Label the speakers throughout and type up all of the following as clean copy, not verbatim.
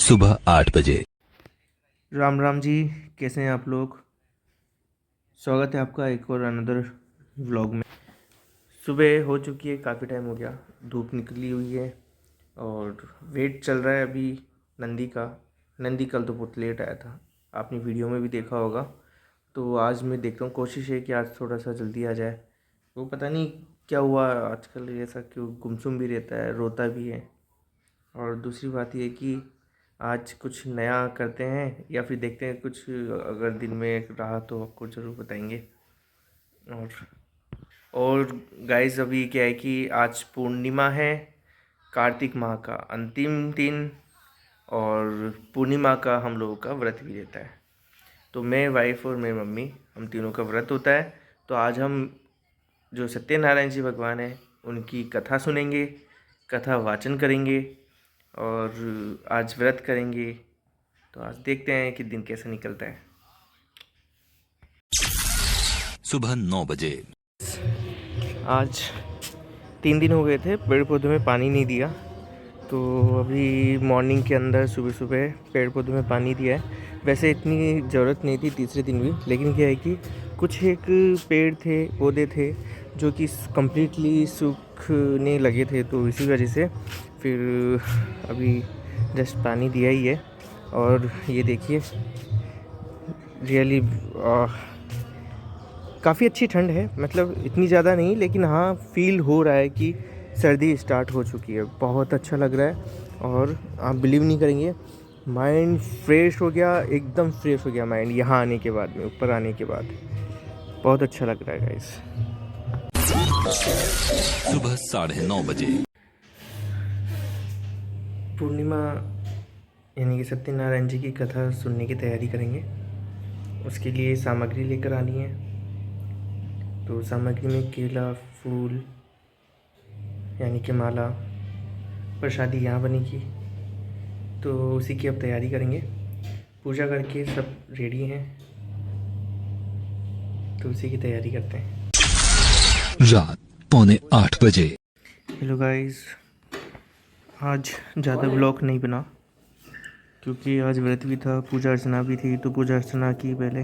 Speaker 1: सुबह 8 बजे।
Speaker 2: राम राम जी, कैसे हैं आप लोग। स्वागत है आपका एक और अनदर व्लॉग में। सुबह हो चुकी है, काफ़ी टाइम हो गया, धूप निकली हुई है और वेट चल रहा है अभी नंदी का। नंदी कल तो बहुत लेट आया था, आपने वीडियो में भी देखा होगा। तो आज मैं देखता हूँ, कोशिश है कि आज थोड़ा सा जल्दी आ जाए। वो पता नहीं क्या हुआ आजकल, ऐसा क्यों गुमसुम भी रहता है, रोता भी है। और दूसरी बात ये कि आज कुछ नया करते हैं या फिर देखते हैं कुछ, अगर दिन में रहा तो आपको ज़रूर बताएंगे। और और गाइस, अभी क्या है कि आज पूर्णिमा है, कार्तिक माह का अंतिम दिन। और पूर्णिमा का हम लोगों का व्रत भी रहता है। तो मैं, वाइफ और मेरी मम्मी, हम तीनों का व्रत होता है। तो आज हम जो सत्यनारायण जी भगवान हैं उनकी कथा सुनेंगे, कथा वाचन करेंगे और आज व्रत करेंगे। तो आज देखते हैं कि दिन कैसा निकलता है।
Speaker 1: सुबह 9 बजे।
Speaker 2: आज 3 दिन हो गए थे पेड़ पौधों में पानी नहीं दिया, तो अभी मॉर्निंग के अंदर सुबह सुबह पेड़ पौधों में पानी दिया है। वैसे इतनी ज़रूरत नहीं थी तीसरे दिन भी, लेकिन क्या है कि कुछ एक पेड़ थे, पौधे थे जो कि कम्प्लीटली सूखने लगे थे, तो इसी वजह से फिर अभी जस्ट पानी दिया ही है। और ये देखिए, रियली काफ़ी अच्छी ठंड है, मतलब इतनी ज़्यादा नहीं, लेकिन हाँ फील हो रहा है कि सर्दी स्टार्ट हो चुकी है। बहुत अच्छा लग रहा है और आप बिलीव नहीं करेंगे, माइंड फ्रेश हो गया, एकदम फ्रेश हो गया माइंड यहाँ आने के बाद में, ऊपर आने के बाद। बहुत अच्छा लग रहा है गाइस।
Speaker 1: सुबह 9:30 बजे।
Speaker 2: पूर्णिमा यानी कि सत्यनारायण जी की कथा सुनने की तैयारी करेंगे। उसके लिए सामग्री लेकर आनी है। तो सामग्री में केला, फूल यानी कि माला, प्रसादी यहाँ बनेगी, तो उसी की अब तैयारी करेंगे। पूजा करके सब रेडी हैं, तो उसी की तैयारी करते हैं।
Speaker 1: रात 7:45 बजे।
Speaker 2: हेलो गाइस, आज ज़्यादा ब्लॉग नहीं बना क्योंकि आज व्रत भी था, पूजा अर्चना भी थी, तो पूजा अर्चना की पहले।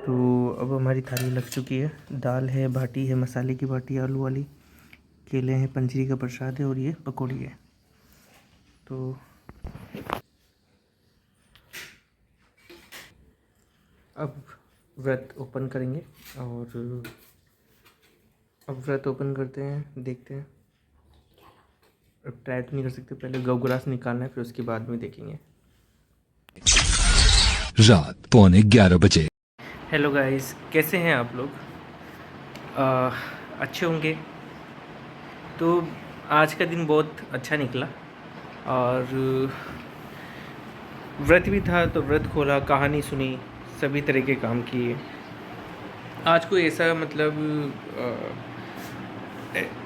Speaker 2: तो अब हमारी थाली लग चुकी है। दाल है, बाटी है, मसाले की बाटी आलू वाली, केले हैं, पंजरी का प्रसाद है और ये पकौड़ी है। तो अब व्रत ओपन करेंगे और अब व्रत ओपन करते हैं, देखते हैं। अब ट्राई तो नहीं कर सकते, पहले गौग्रास निकालना है, फिर उसके बाद में देखेंगे।
Speaker 1: रात 11:15 बजे।
Speaker 2: हेलो गाइस, कैसे हैं आप लोग। अच्छे होंगे। तो आज का दिन बहुत अच्छा निकला और व्रत भी था, तो व्रत खोला, कहानी सुनी, सभी तरह के काम किए। आज कोई ऐसा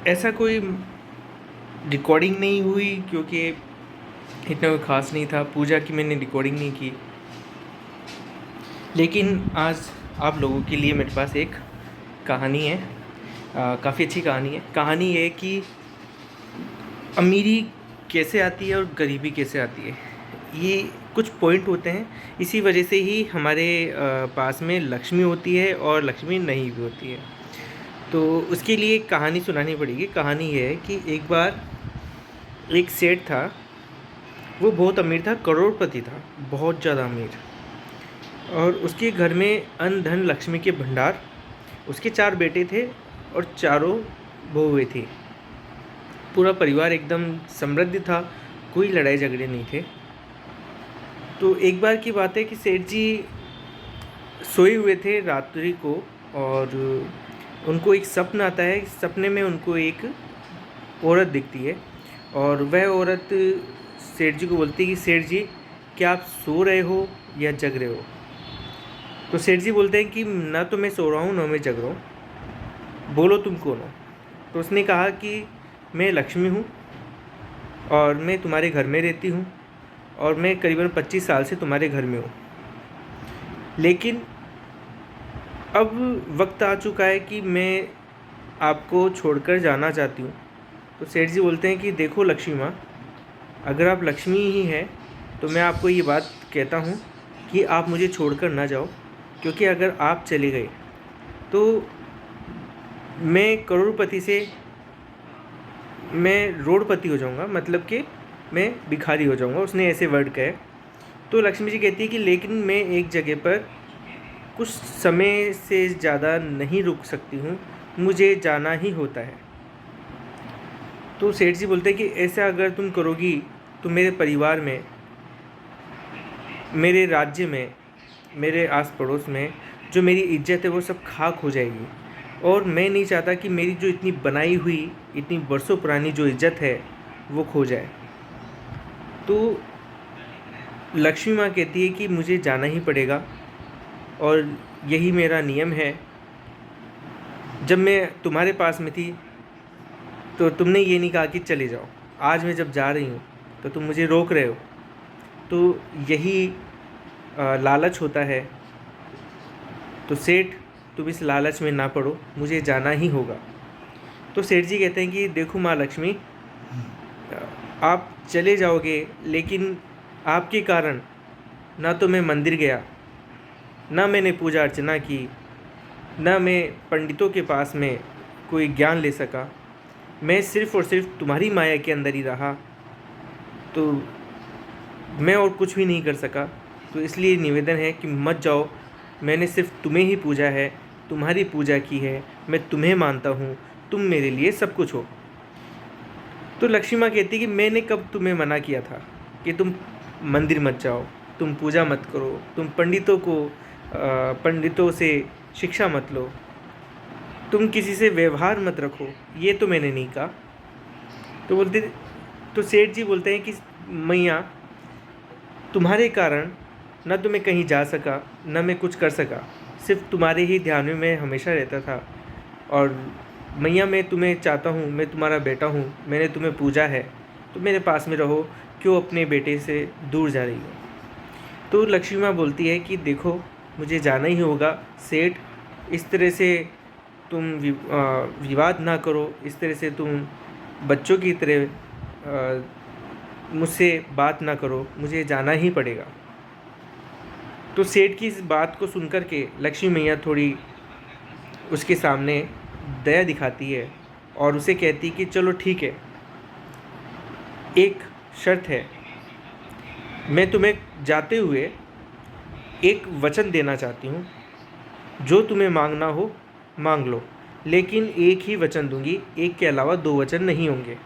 Speaker 2: ऐसा कोई रिकॉर्डिंग नहीं हुई क्योंकि इतना कोई ख़ास नहीं था। पूजा की मैंने रिकॉर्डिंग नहीं की, लेकिन आज आप लोगों के लिए मेरे पास एक कहानी है। काफ़ी अच्छी कहानी है। कहानी ये कि अमीरी कैसे आती है और गरीबी कैसे आती है। ये कुछ पॉइंट होते हैं, इसी वजह से ही हमारे पास में लक्ष्मी होती है और लक्ष्मी नहीं भी होती है। तो उसके लिए एक कहानी सुनानी पड़ेगी। कहानी ये है कि एक बार एक सेठ था, वो बहुत अमीर था, करोड़पति था, बहुत ज़्यादा अमीर। और उसके घर में अन्न धन लक्ष्मी के भंडार। उसके 4 बेटे थे और चारों बहुएं थी। पूरा परिवार एकदम समृद्ध था, कोई लड़ाई झगड़े नहीं थे। तो एक बार की बात है कि सेठ जी सोए हुए थे रात्रि को और उनको एक सपना आता है। सपने में उनको एक औरत दिखती है और वह औरत सेठ जी को बोलती है कि सेठ जी, क्या आप सो रहे हो या जग रहे हो। तो सेठ जी बोलते हैं कि ना तो मैं सो रहा हूँ ना मैं जग रहा हूँ, बोलो तुम कौन हो। तो उसने कहा कि मैं लक्ष्मी हूँ और मैं तुम्हारे घर में रहती हूँ और मैं करीबन 25 साल से तुम्हारे घर में हूँ, लेकिन अब वक्त आ चुका है कि मैं आपको छोड़कर जाना चाहती हूँ। तो सेठ जी बोलते हैं कि देखो लक्ष्मी माँ, अगर आप लक्ष्मी ही हैं तो मैं आपको ये बात कहता हूँ कि आप मुझे छोड़कर ना जाओ, क्योंकि अगर आप चले गए तो मैं करोड़पति से मैं रोडपति हो जाऊँगा, मतलब कि मैं भिखारी हो जाऊँगा। उसने ऐसे वर्ड कहे। तो लक्ष्मी जी कहती है कि लेकिन मैं एक जगह पर कुछ समय से ज़्यादा नहीं रुक सकती हूँ, मुझे जाना ही होता है। तो सेठ जी बोलते हैं कि ऐसा अगर तुम करोगी तो मेरे परिवार में, मेरे राज्य में, मेरे आस पड़ोस में जो मेरी इज्जत है वो सब खाक हो जाएगी, और मैं नहीं चाहता कि मेरी जो इतनी बनाई हुई, इतनी बरसों पुरानी जो इज्जत है वो खो जाए। तो लक्ष्मी माँ कहती है कि मुझे जाना ही पड़ेगा और यही मेरा नियम है। जब मैं तुम्हारे पास में थी तो तुमने ये नहीं कहा कि चले जाओ, आज मैं जब जा रही हूँ तो तुम मुझे रोक रहे हो। तो यही लालच होता है। तो सेठ तुम इस लालच में ना पड़ो, मुझे जाना ही होगा। तो सेठ जी कहते हैं कि देखो माँ लक्ष्मी, आप चले जाओगे लेकिन आपके कारण ना तो मैं मंदिर गया, ना मैंने पूजा अर्चना की, ना मैं पंडितों के पास में कोई ज्ञान ले सका। मैं सिर्फ़ और सिर्फ तुम्हारी माया के अंदर ही रहा, तो मैं और कुछ भी नहीं कर सका। तो इसलिए निवेदन है कि मत जाओ, मैंने सिर्फ तुम्हें ही पूजा है, तुम्हारी पूजा की है, मैं तुम्हें मानता हूँ, तुम मेरे लिए सब कुछ हो। तो लक्ष्मी माँ कहती कि मैंने कब तुम्हें मना किया था कि तुम मंदिर मत जाओ, तुम पूजा मत करो, तुम पंडितों से शिक्षा मत लो, तुम किसी से व्यवहार मत रखो, ये तो मैंने नहीं कहा। तो सेठ जी बोलते हैं कि मैया, तुम्हारे कारण न तो मैं कहीं जा सका, न मैं कुछ कर सका, सिर्फ तुम्हारे ही ध्यान में मैं हमेशा रहता था। और मैया मैं तुम्हें चाहता हूँ, मैं तुम्हारा बेटा हूँ, मैंने तुम्हें पूजा है, तो मेरे पास में रहो, क्यों अपने बेटे से दूर जा रही हो। तो लक्ष्मी माँ बोलती है कि देखो मुझे जाना ही होगा सेठ, इस तरह से तुम विवाद ना करो, इस तरह से तुम बच्चों की तरह मुझसे बात ना करो, मुझे जाना ही पड़ेगा। तो सेठ की इस बात को सुनकर के लक्ष्मी मैया थोड़ी उसके सामने दया दिखाती है और उसे कहती कि चलो ठीक है, एक शर्त है, मैं तुम्हें जाते हुए एक वचन देना चाहती हूँ, जो तुम्हें मांगना हो मांग लो, लेकिन एक ही वचन दूंगी, एक के अलावा दो वचन नहीं होंगे।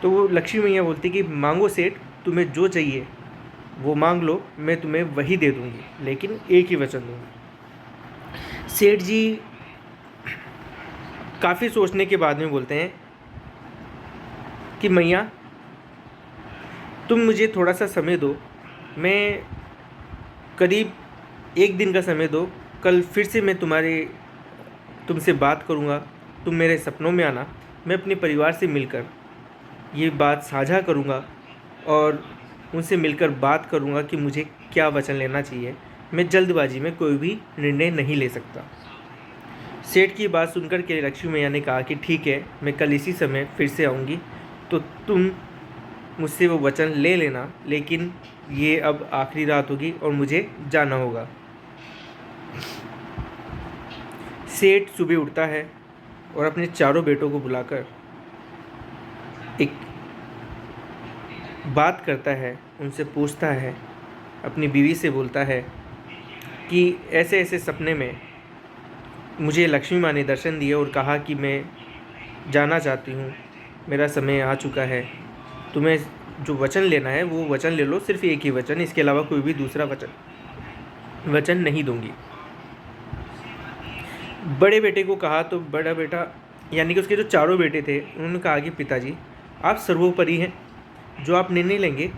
Speaker 2: तो वो लक्ष्मी मैया बोलती कि मांगो सेठ, तुम्हें जो चाहिए वो मांग लो, मैं तुम्हें वही दे दूंगी, लेकिन एक ही वचन दूंगी। सेठ जी काफ़ी सोचने के बाद में बोलते हैं कि मैया तुम मुझे थोड़ा सा समय दो, मैं करीब एक दिन का समय दो, कल फिर से मैं तुमसे बात करूँगा, तुम मेरे सपनों में आना, मैं अपने परिवार से मिलकर ये बात साझा करूँगा और उनसे मिलकर बात करूँगा कि मुझे क्या वचन लेना चाहिए। मैं जल्दबाजी में कोई भी निर्णय नहीं ले सकता। सेठ की बात सुनकर के लक्ष्मी मैया ने कहा कि ठीक है, मैं कल इसी समय फिर से आऊँगी, तो तुम मुझसे वो वचन ले लेना, लेकिन ये अब आखिरी रात होगी और मुझे जाना होगा। सेठ सुबह उठता है और अपने चारों बेटों को बुलाकर एक बात करता है, उनसे पूछता है, अपनी बीवी से बोलता है कि ऐसे ऐसे सपने में मुझे लक्ष्मी माँ ने दर्शन दिए और कहा कि मैं जाना चाहती हूँ, मेरा समय आ चुका है, तुम्हें जो वचन लेना है वो वचन ले लो, सिर्फ एक ही वचन, इसके अलावा कोई भी दूसरा वचन नहीं दूंगी। बड़े बेटे को कहा तो बड़ा बेटा यानी कि उसके जो चारों बेटे थे उन्होंने कहा कि पिताजी आप सर्वोपरि हैं, जो आप निर्णय लेंगे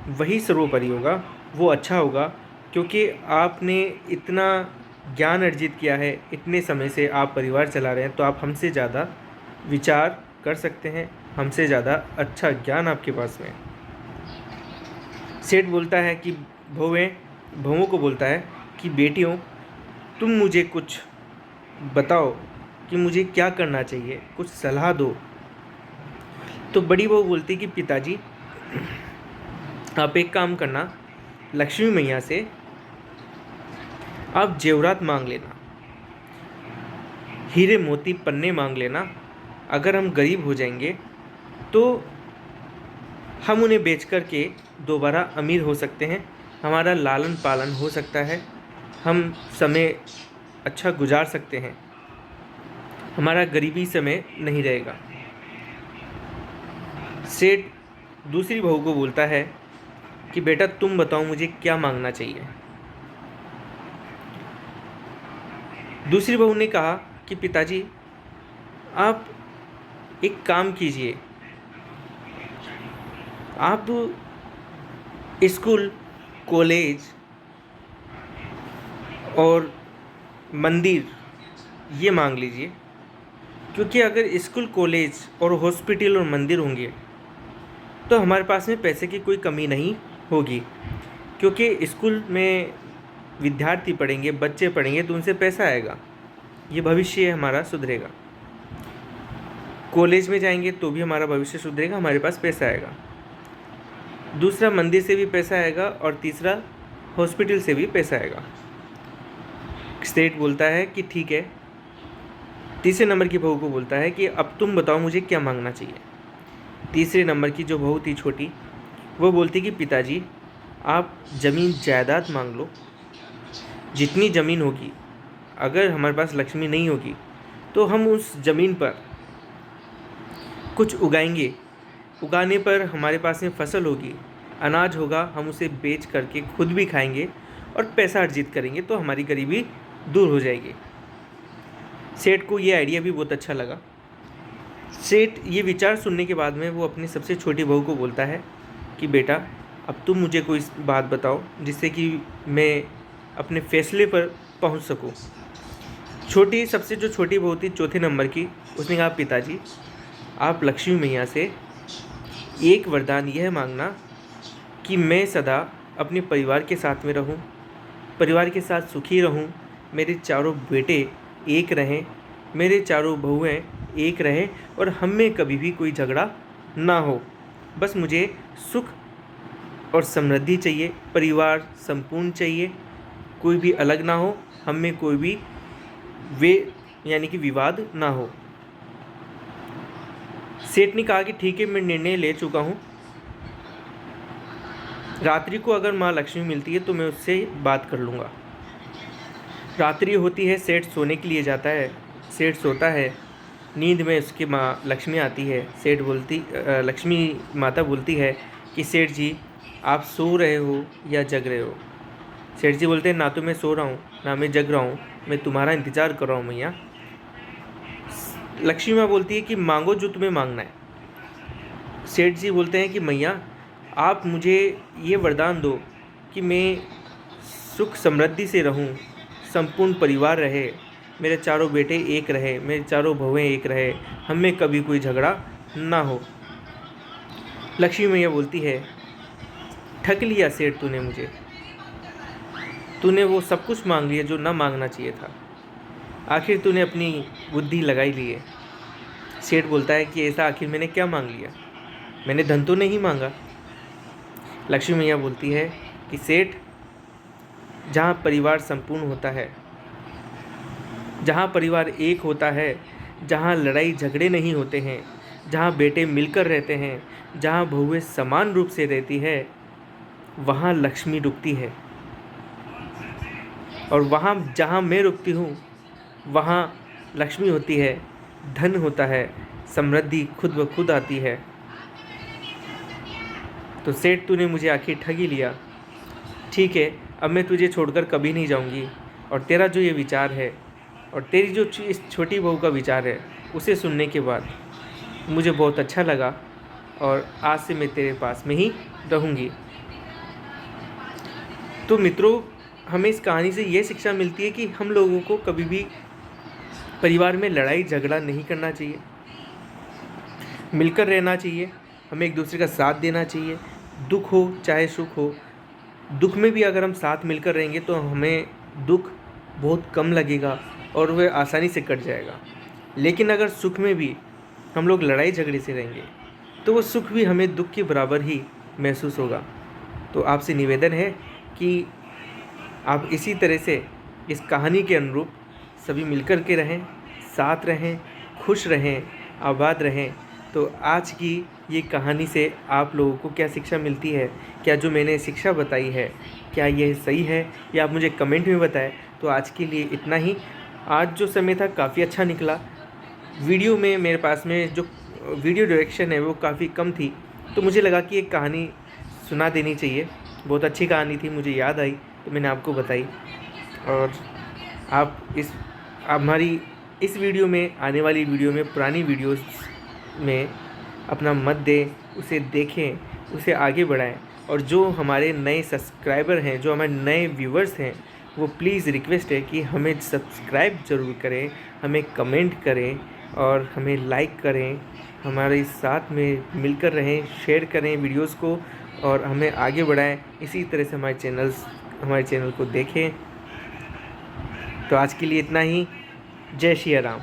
Speaker 2: वही सर्वोपरि होगा, वो अच्छा होगा, क्योंकि आपने इतना ज्ञान अर्जित किया है, इतने समय से आप परिवार चला रहे हैं, तो आप हमसे ज़्यादा विचार कर सकते हैं, हमसे ज़्यादा अच्छा ज्ञान आपके पास में। सेठ बोलता है कि बहुओं को बोलता है कि बेटियों तुम मुझे कुछ बताओ कि मुझे क्या करना चाहिए, कुछ सलाह दो। तो बड़ी बहू बोलती कि पिताजी आप एक काम करना, लक्ष्मी मैया से आप जेवरात मांग लेना, हीरे मोती पन्ने मांग लेना। अगर हम गरीब हो जाएंगे तो हम उन्हें बेच कर के दोबारा अमीर हो सकते हैं, हमारा लालन पालन हो सकता है, हम समय अच्छा गुजार सकते हैं, हमारा गरीबी समय नहीं रहेगा। सेठ दूसरी बहू को बोलता है कि बेटा तुम बताओ मुझे क्या मांगना चाहिए। दूसरी बहू ने कहा कि पिताजी आप एक काम कीजिए, आप स्कूल, कॉलेज और मंदिर ये मांग लीजिए, क्योंकि अगर स्कूल, कॉलेज और हॉस्पिटल और मंदिर होंगे तो हमारे पास में पैसे की कोई कमी नहीं होगी, क्योंकि स्कूल में विद्यार्थी पढ़ेंगे, बच्चे पढ़ेंगे तो उनसे पैसा आएगा, ये भविष्य हमारा सुधरेगा। कॉलेज में जाएंगे तो भी हमारा भविष्य सुधरेगा, हमारे पास पैसा आएगा। दूसरा, मंदिर से भी पैसा आएगा, और तीसरा, हॉस्पिटल से भी पैसा आएगा। सेठ बोलता है कि ठीक है। तीसरे नंबर की बहू को बोलता है कि अब तुम बताओ मुझे क्या मांगना चाहिए। तीसरे नंबर की जो बहू थी छोटी, वो बोलती कि पिताजी आप ज़मीन जायदाद मांग लो, जितनी ज़मीन होगी, अगर हमारे पास लक्ष्मी नहीं होगी तो हम उस ज़मीन पर कुछ उगाएंगे, उगाने पर हमारे पास में फसल होगी, अनाज होगा, हम उसे बेच करके खुद भी खाएंगे और पैसा अर्जित करेंगे, तो हमारी गरीबी दूर हो जाएगी। सेठ को ये आइडिया भी बहुत अच्छा लगा। सेठ ये विचार सुनने के बाद में वो अपनी सबसे छोटी बहू को बोलता है कि बेटा अब तुम मुझे कोई बात बताओ जिससे कि मैं अपने फैसले पर पहुंच सकूं। सबसे जो छोटी बहू थी, चौथे नंबर की, उसने कहा पिताजी आप लक्ष्मी मैया से एक वरदान यह मांगना कि मैं सदा अपने परिवार के साथ में रहूं, परिवार के साथ सुखी रहूं, मेरे चारों बेटे एक रहें, मेरे चारों बहुएं एक रहें और हम में कभी भी कोई झगड़ा ना हो। बस मुझे सुख और समृद्धि चाहिए, परिवार संपूर्ण चाहिए, कोई भी अलग ना हो, हम में कोई भी यानी कि विवाद ना हो। सेठ ने कहा कि ठीक है, मैं निर्णय ले चुका हूँ। रात्रि को अगर माँ लक्ष्मी मिलती है तो मैं उससे बात कर लूँगा। रात्रि होती है, सेठ सोने के लिए जाता है, सेठ सोता है, नींद में उसकी माँ लक्ष्मी आती है। लक्ष्मी माता बोलती है कि सेठ जी आप सो रहे हो या जग रहे हो। सेठ जी बोलते हैं ना तो मैं सो रहा हूँ ना मैं जग रहा हूँ, मैं तुम्हारा इंतज़ार कर रहा हूँ मैया। लक्ष्मी माँ बोलती है कि मांगो जो तुम्हें मांगना है। सेठ जी बोलते हैं कि मैया आप मुझे ये वरदान दो कि मैं सुख समृद्धि से रहूं, संपूर्ण परिवार रहे, मेरे चारों बेटे एक रहे, मेरे चारों बहुएं एक रहे, हम में कभी कोई झगड़ा ना हो। लक्ष्मी मैया बोलती है ठग लिया सेठ तूने मुझे, तूने वो सब कुछ मांग लिया जो ना मांगना चाहिए था, आखिर तूने अपनी बुद्धि लगाई ली है। सेठ बोलता है कि ऐसा आखिर मैंने क्या मांग लिया, मैंने धन तो नहीं मांगा। लक्ष्मी मैया बोलती है कि सेठ जहाँ परिवार संपूर्ण होता है, जहाँ परिवार एक होता है, जहाँ लड़ाई झगड़े नहीं होते हैं, जहाँ बेटे मिलकर रहते हैं, जहाँ बहुएं समान रूप से रहती है, वहाँ लक्ष्मी रुकती है। और वहाँ जहाँ मैं रुकती हूँ वहाँ लक्ष्मी होती है, धन होता है, समृद्धि खुद ब खुद आती है। तो सेठ तूने मुझे आखिर ठग ही लिया, ठीक है, अब मैं तुझे छोड़कर कभी नहीं जाऊंगी। और तेरा जो ये विचार है और तेरी जो इस छोटी बहू का विचार है, उसे सुनने के बाद मुझे बहुत अच्छा लगा और आज से मैं तेरे पास में ही रहूँगी। तो मित्रों, हमें इस कहानी से ये शिक्षा मिलती है कि हम लोगों को कभी भी परिवार में लड़ाई झगड़ा नहीं करना चाहिए, मिलकर रहना चाहिए, हमें एक दूसरे का साथ देना चाहिए। दुख हो चाहे सुख हो, दुख में भी अगर हम साथ मिलकर रहेंगे तो हमें दुख बहुत कम लगेगा और वह आसानी से कट जाएगा। लेकिन अगर सुख में भी हम लोग लड़ाई झगड़े से रहेंगे तो वो सुख भी हमें दुख के बराबर ही महसूस होगा। तो आपसे निवेदन है कि आप इसी तरह से इस कहानी के अनुरूप सभी मिलकर के रहें, साथ रहें, खुश रहें, आबाद रहें। तो आज की ये कहानी से आप लोगों को क्या शिक्षा मिलती है, क्या जो मैंने शिक्षा बताई है क्या यह सही है, या आप मुझे कमेंट में बताएं। तो आज के लिए इतना ही। आज जो समय था काफ़ी अच्छा निकला। वीडियो में मेरे पास में जो वीडियो डायरेक्शन है वो काफ़ी कम थी, तो मुझे लगा कि एक कहानी सुना देनी चाहिए। बहुत अच्छी कहानी थी, मुझे याद आई तो मैंने आपको बताई। और आप हमारी इस वीडियो में, आने वाली वीडियो में, पुरानी वीडियोस में अपना मत दें, उसे देखें, उसे आगे बढ़ाएं। और जो हमारे नए सब्सक्राइबर हैं, जो हमारे नए व्यूवर्स हैं, वो प्लीज़ रिक्वेस्ट है कि हमें सब्सक्राइब ज़रूर करें, हमें कमेंट करें और हमें लाइक करें। हमारे साथ में मिलकर रहें, शेयर करें वीडियोस को और हमें आगे बढ़ाएं। इसी तरह से हमारे चैनल को देखें। तो आज के लिए इतना ही। जय श्री राम।